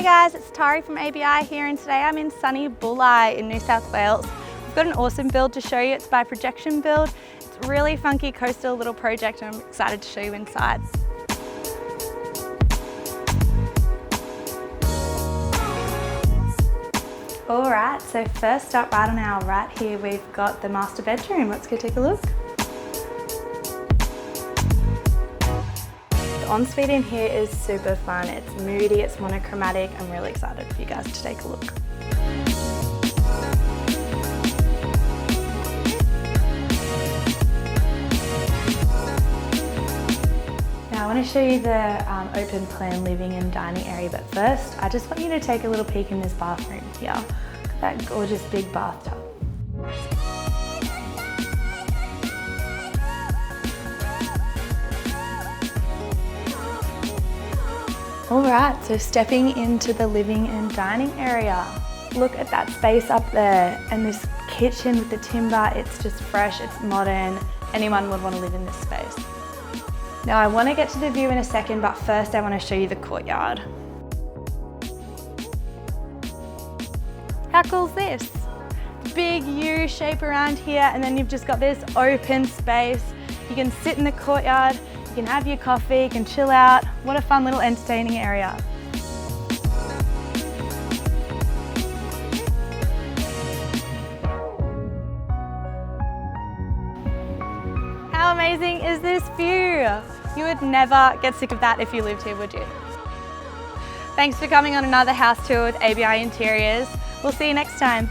Hey guys, it's Tari from ABI here, and today I'm in sunny Bulli in New South Wales. We've got an awesome build to show you. It's by Projection Build. It's a really funky coastal little project and I'm excited to show you inside. Alright, so first up right on our right here we've got the master bedroom. Let's go take a look. The ensuite in here is super fun. It's moody, it's monochromatic. I'm really excited for you guys to take a look. Now I want to show you the open plan living and dining area, but first I just want you to take a little peek in this bathroom here. Look at that gorgeous big bathtub. Alright, so stepping into the living and dining area. Look at that space up there and this kitchen with the timber. It's just fresh, it's modern. Anyone would want to live in this space. Now I want to get to the view in a second, but first I want to show you the courtyard. How cool is this? Big U shape around here, and then you've just got this open space. You can sit in the courtyard, you can have your coffee, you can chill out. What a fun little entertaining area. How amazing is this view? You would never get sick of that if you lived here, would you? Thanks for coming on another house tour with ABI Interiors. We'll see you next time.